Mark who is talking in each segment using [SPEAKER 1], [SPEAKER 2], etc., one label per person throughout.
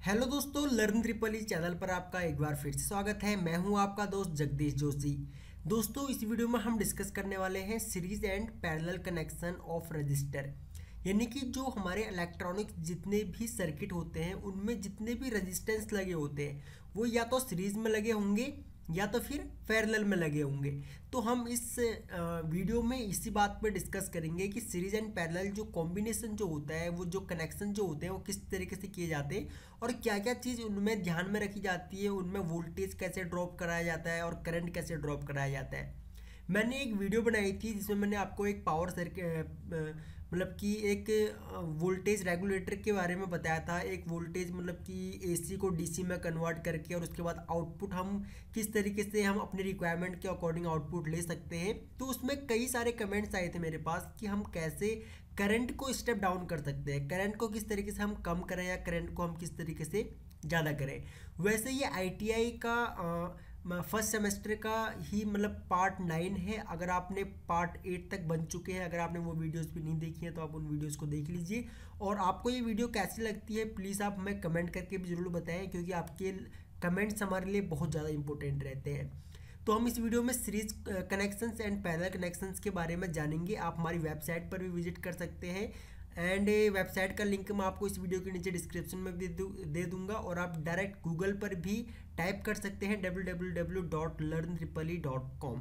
[SPEAKER 1] Hello दोस्तों, learn triple E channel पर आपका एक बार फिर से स्वागत है। मैं हूं आपका दोस्त जगदीश जोशी। दोस्तों, इस वीडियो में हम डिस्कस करने वाले हैं series and parallel connection of register. यानी कि जो हमारे इलेक्ट्रॉनिक्स जितने भी सर्किट होते हैं उनमें जितने भी रजिस्टेंस लगे होते हैं वो या तो सीरीज में लगे होंगे या तो फिर पैरेलल में लगे होंगे। तो हम इस वीडियो में इसी बात पर डिस्कस करेंगे कि सीरीज एंड पैरेलल जो कॉम्बिनेशन जो होता है, वो जो कनेक्शन जो होते हैं वो किस तरीके से किए जाते हैं और क्या क्या चीज़ उनमें ध्यान में रखी जाती है, उनमें वोल्टेज कैसे ड्रॉप कराया जाता है और करंट कैसे ड्रॉप कराया जाता है। मैंने एक वीडियो बनाई थी जिसमें मैंने आपको एक पावर सर्किट मतलब कि एक वोल्टेज रेगुलेटर के बारे में बताया था। एक वोल्टेज मतलब कि एसी को डीसी में कन्वर्ट करके और उसके बाद आउटपुट हम किस तरीके से हम अपने रिक्वायरमेंट के अकॉर्डिंग आउटपुट ले सकते हैं। तो उसमें कई सारे कमेंट्स आए थे मेरे पास कि हम कैसे करंट को स्टेप डाउन कर सकते हैं, करंट को किस तरीके से हम कम करें या करंट को हम किस तरीके से ज़्यादा करें। वैसे ये आईटीआई का फर्स्ट सेमेस्टर का ही मतलब पार्ट 9 है। अगर आपने पार्ट 8 तक बन चुके हैं, अगर आपने वो वीडियोस भी नहीं देखी हैं तो आप उन वीडियोस को देख लीजिए। और आपको ये वीडियो कैसी लगती है प्लीज़ आप हमें कमेंट करके भी ज़रूर बताएं, क्योंकि आपके कमेंट्स हमारे लिए बहुत ज़्यादा इंपॉर्टेंट रहते हैं। तो हम इस वीडियो में series connections and parallel connections के बारे में जानेंगे। आप हमारी वेबसाइट पर भी विजिट कर सकते हैं एंड वेबसाइट का लिंक मैं आपको इस वीडियो के नीचे डिस्क्रिप्शन में भी दे दूंगा और आप डायरेक्ट गूगल पर भी टाइप कर सकते हैं www.learntripoli.com।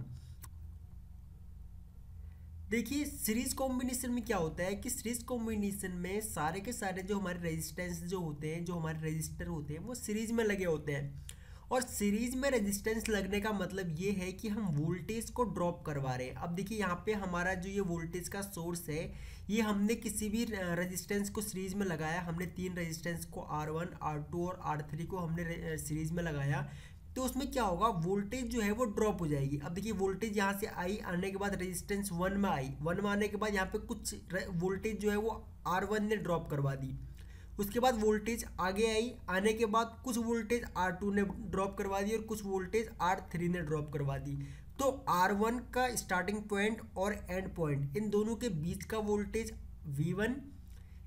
[SPEAKER 1] देखिए, सीरीज कॉम्बिनेशन में क्या होता है कि सीरीज कॉम्बिनेशन में सारे के सारे जो हमारे रेजिस्टेंस जो होते हैं, जो हमारे रजिस्टर होते हैं वो सीरीज में लगे होते हैं। और सीरीज में रेजिस्टेंस लगने का मतलब ये है कि हम वोल्टेज को ड्रॉप करवा रहे हैं। अब देखिए यहाँ पे हमारा जो ये वोल्टेज का सोर्स है, ये हमने किसी भी रेजिस्टेंस को सीरीज में लगाया। हमने तीन रेजिस्टेंस को R1, R2 और R3 को हमने सीरीज में लगाया, तो उसमें क्या होगा, वोल्टेज जो है वो ड्रॉप हो जाएगी। अब देखिए वोल्टेज यहाँ से आई, आने के बाद रेजिस्टेंस 1 में आई, 1 में आने के बाद यहाँ पे कुछ वोल्टेज जो है वो R1 ने ड्रॉप करवा दी। उसके बाद वोल्टेज आगे आई, आने के बाद कुछ वोल्टेज R2 ने ड्रॉप करवा दी और कुछ वोल्टेज R3 ने ड्रॉप करवा दी। तो R1 का स्टार्टिंग पॉइंट और एंड पॉइंट, इन दोनों के बीच का वोल्टेज V1,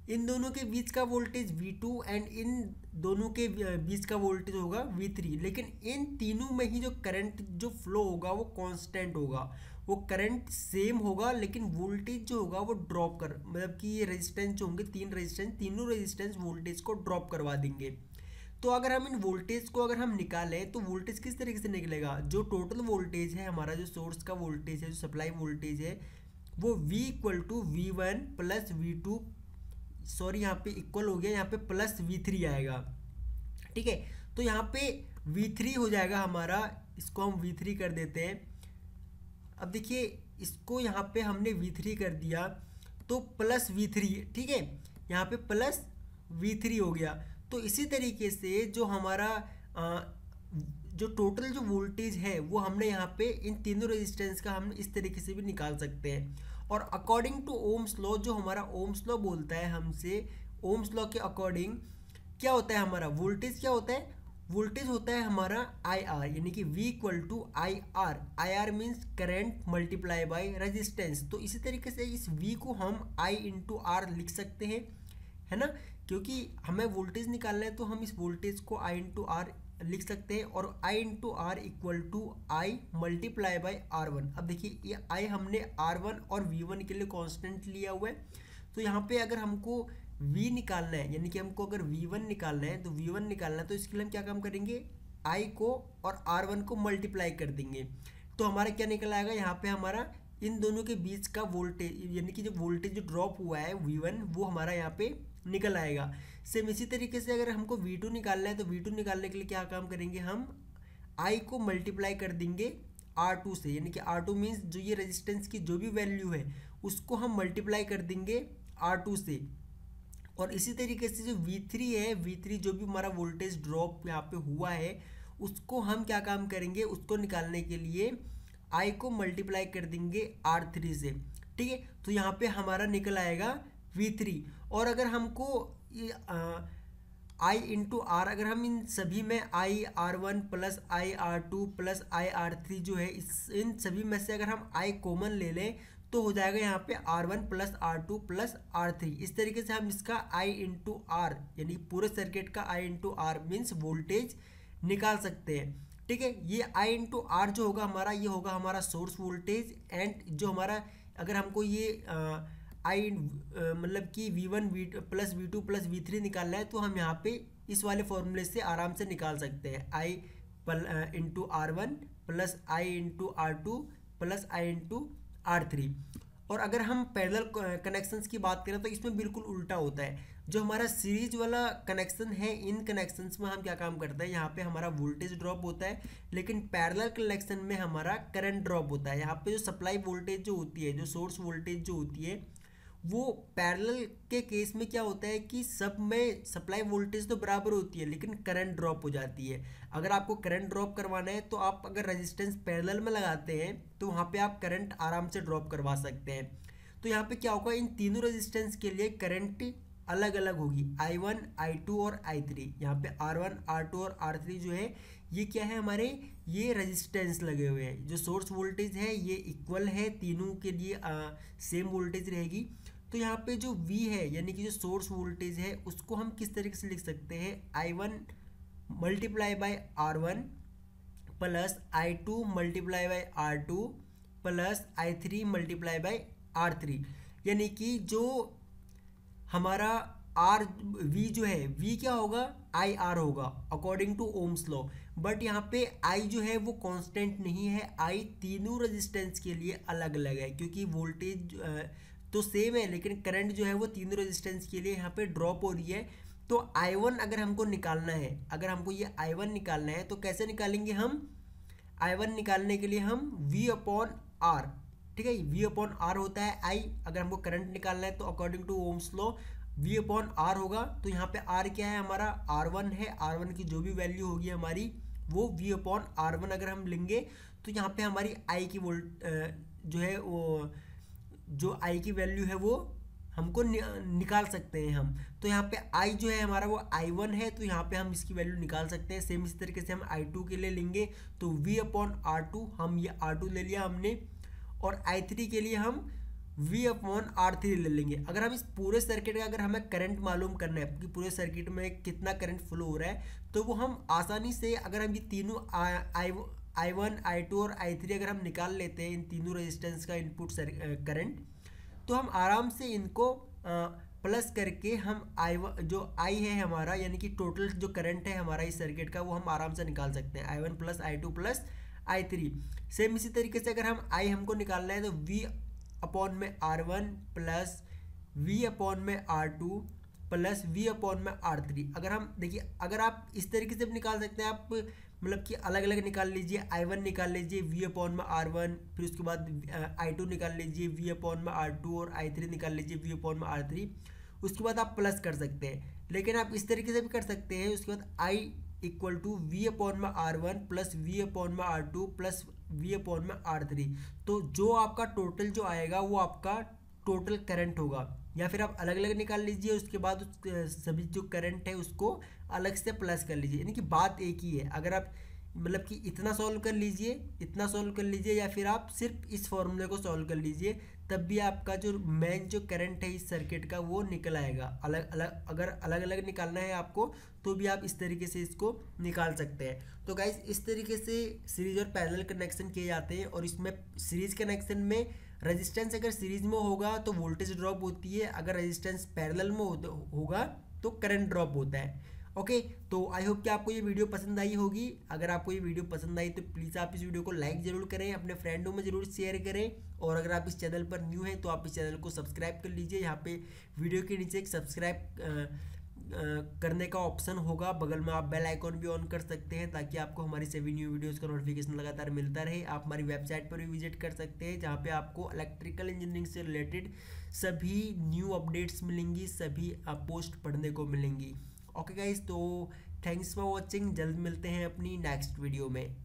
[SPEAKER 1] इन दोनों के बीच का वोल्टेज V2 एंड इन दोनों के बीच का वोल्टेज होगा V3। लेकिन इन तीनों में ही जो करंट जो फ्लो होगा वो कांस्टेंट होगा, वो करंट सेम होगा, लेकिन वोल्टेज जो होगा वो ड्रॉप कर मतलब कि ये रेजिस्टेंस जो होंगे, तीन रेजिस्टेंस, तीनों रेजिस्टेंस वोल्टेज को ड्रॉप करवा देंगे। तो अगर हम इन वोल्टेज को अगर हम निकालें तो वोल्टेज किस तरीके से निकलेगा, जो टोटल वोल्टेज है हमारा, जो सोर्स का वोल्टेज है, जो सप्लाई वोल्टेज है, वो V = V1 plus V2, sorry यहाँ पे इक्वल हो गया, यहाँ पे प्लस V3 आएगा। ठीक है, तो यहाँ पे V3 हो जाएगा हमारा, इसको हम V3 कर देते हैं। अब देखिए इसको यहाँ पे हमने V3 कर दिया तो प्लस V3, ठीक है, यहाँ पे प्लस V3 हो गया। तो इसी तरीके से जो हमारा जो टोटल जो वोल्टेज है वो हमने यहाँ पे इन तीनों रेजिस्टेंस का हम इस तरीके से भी निकाल सकते हैं। और अकॉर्डिंग टू ओम्स लॉ, जो हमारा ओम्स लॉ बोलता है हमसे, ओम्स लॉ के अकॉर्डिंग क्या होता है हमारा वोल्टेज, क्या होता है वोल्टेज होता है हमारा IR, यानी कि V = IR। IR means current multiply by resistance. तो इसी तरीके से इस V को हम I × R लिख सकते हैं, है ना, क्योंकि हमें वोल्टेज निकालना है तो हम इस वोल्टेज को I × R लिख सकते हैं। और I × R = I multiply by R1। अब देखिए ये I हमने R1 और V1 के लिए कांस्टेंट लिया हुआ है। तो यहाँ पे अगर हमको V निकालना है, यानी कि हमको अगर V1 निकालना है, तो V1 निकालना है तो इसके लिए हम क्या काम करेंगे, I को और R1 को मल्टीप्लाई कर देंगे। तो हमारा क्या निकल आएगा, यहाँ पे हमारा इन दोनों के बीच का वोल्टेज, यानी कि जो वोल्टेज जो ड्रॉप हुआ है V1, वो हमारा यहाँ पे निकल आएगा। सेम इसी तरीके से अगर हमको V2 निकालना है तो V2 निकालने के लिए क्या काम करेंगे, हम I को मल्टीप्लाई कर देंगे R2 से, यानी कि R2 मीन्स जो ये रेजिस्टेंस की जो भी वैल्यू है उसको हम मल्टीप्लाई कर देंगे R2 से। और इसी तरीके से जो V3 है, V3 जो भी हमारा वोल्टेज ड्रॉप यहाँ पे हुआ है उसको हम क्या काम करेंगे, उसको निकालने के लिए I को मल्टीप्लाई कर देंगे R3 से। ठीक है, तो यहाँ पे हमारा निकल आएगा V3। और अगर हमको I × R, अगर हम इन सभी में I R1 plus I R2 plus I R3 जो है इन सभी में से अगर हम I कॉमन ले लें तो हो जाएगा यहाँ पे R1 plus R2 plus R3। इस तरीके से हम इसका I इंटू आर यानी पूरे सर्किट का I into R means voltage निकाल सकते हैं। ठीक है, ये I इंटू आर जो होगा हमारा, ये होगा हमारा सोर्स वोल्टेज। एंड जो हमारा अगर हमको ये आई मतलब कि V1 V2 plus V2 plus V3 निकालना है तो हम यहाँ पे इस वाले फॉर्मूले से आराम से निकाल सकते हैं। I into R1 plus I into R2 plus I into R3। और अगर हम पैरेलल कनेक्शंस की बात करें तो इसमें बिल्कुल उल्टा होता है। जो हमारा सीरीज वाला कनेक्शन है, इन कनेक्शंस में हम क्या काम करते हैं, यहाँ पे हमारा वोल्टेज ड्रॉप होता है, लेकिन पैरेलल कनेक्शन में हमारा करंट ड्रॉप होता है। यहाँ पे जो सप्लाई वोल्टेज जो होती है, जो सोर्स वोल्टेज जो होती है, वो पैरेलल के केस में क्या होता है कि सब में सप्लाई वोल्टेज तो बराबर होती है लेकिन करंट ड्रॉप हो जाती है। अगर आपको करंट ड्रॉप करवाना है तो आप अगर रेजिस्टेंस पैरेलल में लगाते हैं तो वहाँ पे आप करंट आराम से ड्रॉप करवा सकते हैं। तो यहाँ पे क्या होगा, इन तीनों रेजिस्टेंस के लिए करंट अलग अलग होगी, I1 I2 और I3। यहाँ पे R1 R2 और R3 जो है ये क्या है हमारे, ये रेजिस्टेंस लगे हुए हैं। जो सोर्स वोल्टेज है ये इक्वल है, तीनों के लिए सेम वोल्टेज रहेगी। तो यहाँ पे जो V है यानी कि जो सोर्स वोल्टेज है उसको हम किस तरीके से लिख सकते हैं, I1 multiply by R1 plus I2 multiply by R2 plus I3 multiply by R3। यानी कि जो हमारा आर वी जो है, वी क्या होगा, आई आर होगा according to Ohm's law. But यहाँ पे आई जो है वो कांस्टेंट नहीं है, आई तीनों रेजिस्टेंस के लिए अलग अलग है, क्योंकि वोल्टेज तो सेम है लेकिन करंट जो है वो तीनों रेजिस्टेंस के लिए यहाँ पे ड्रॉप हो रही है। तो I1 अगर हमको निकालना है, अगर हमको ये I1 निकालना है तो कैसे निकालेंगे हम, I1 निकालने के लिए हम V अपॉन आर, ठीक है, V अपॉन आर होता है I। अगर हमको करंट निकालना है तो according to Ohm's law V upon R होगा। तो यहाँ पे R क्या है हमारा, R1 है, R1 की जो भी वैल्यू होगी हमारी वो V अपॉन R1 अगर हम लेंगे तो यहाँ पे हमारी I की जो है वो जो I की वैल्यू है वो हमको निकाल सकते हैं हम। तो यहाँ पे I जो है हमारा वो I1 है, तो यहाँ पे हम इसकी वैल्यू निकाल सकते हैं। सेम इसी तरीके से हम I2 के लिए लेंगे तो V अपॉन R2, हम ये R2 ले लिया हमने, और I3 के लिए हम V अपॉन R3 ले लेंगे। अगर हम इस पूरे सर्किट का अगर हमें करंट मालूम करना है कि पूरे सर्किट में कितना करंट फ्लो हो रहा है, तो वो हम आसानी से अगर हम ये तीनों I1 I2 और I3 अगर हम निकाल लेते हैं इन तीनों रेजिस्टेंस का इनपुट करंट, तो हम आराम से इनको प्लस करके हम जो I है हमारा यानी कि टोटल जो करंट है हमारा इस सर्किट का वो हम आराम से निकाल सकते हैं, I1 plus I2 plus I3। Same इसी तरीके से अगर हम I हमको निकालना है तो V अपॉन में R1 प्लस V अपॉन में R2 प्लस V अपॉन में R3। अगर हम देखिए, अगर आप इस तरीके से भी निकाल सकते हैं, आप मतलब कि अलग अलग निकाल लीजिए, I1 निकाल लीजिए V अपॉन में R1, फिर उसके बाद I2 निकाल लीजिए V अपॉन में R2 और I3 निकाल लीजिए V अपॉन में R3। उसके बाद आप प्लस कर सकते हैं, लेकिन आप इस तरीके से भी कर सकते हैं। उसके बाद I equal to V upon में R1 प्लस V अपॉन में R2 प्लस V अपॉन में R3। तो जो आपका टोटल जो आएगा वो आपका टोटल करंट होगा। या फिर आप अलग अलग निकाल लीजिए, उसके बाद उस सभी जो करंट है उसको अलग से प्लस कर लीजिए, यानी कि बात एक ही है। अगर आप मतलब कि इतना सॉल्व कर लीजिए, इतना सॉल्व कर लीजिए, या फिर आप सिर्फ इस फॉर्मूले को सॉल्व कर लीजिए, तब भी आपका जो मेन जो करंट है इस सर्किट का वो निकल आएगा। अलग अलग अगर अलग अलग निकालना है आपको तो भी आप इस तरीके से इसको निकाल सकते हैं। तो गाइस इस तरीके से सीरीज और पैरेलल कनेक्शन किए जाते हैं। और इसमें सीरीज कनेक्शन में रेजिस्टेंस अगर सीरीज में होगा तो वोल्टेज ड्रॉप होती है, अगर रेजिस्टेंस पैरेलल में होगा तो करंट ड्रॉप होता है। ओके, तो आई होप कि आपको ये वीडियो पसंद आई होगी। अगर आपको ये वीडियो पसंद आई तो प्लीज़ आप इस वीडियो को लाइक ज़रूर करें, अपने फ्रेंडों में ज़रूर शेयर करें। और अगर आप इस चैनल पर न्यू हैं तो आप इस चैनल को सब्सक्राइब कर लीजिए। यहाँ पे वीडियो के नीचे एक सब्सक्राइब करने का ऑप्शन होगा, बगल में आप बेल आइकॉन भी ऑन कर सकते हैं ताकि आपको हमारी सभी न्यू वीडियोस का नोटिफिकेशन लगातार मिलता रहे। आप हमारी वेबसाइट पर भी विजिट कर सकते हैं जहाँ पे आपको इलेक्ट्रिकल इंजीनियरिंग से रिलेटेड सभी न्यू अपडेट्स मिलेंगी, सभी पोस्ट पढ़ने को मिलेंगी। ओके गाइस, तो थैंक्स फॉर वॉचिंग। जल्द मिलते हैं अपनी नेक्स्ट वीडियो में।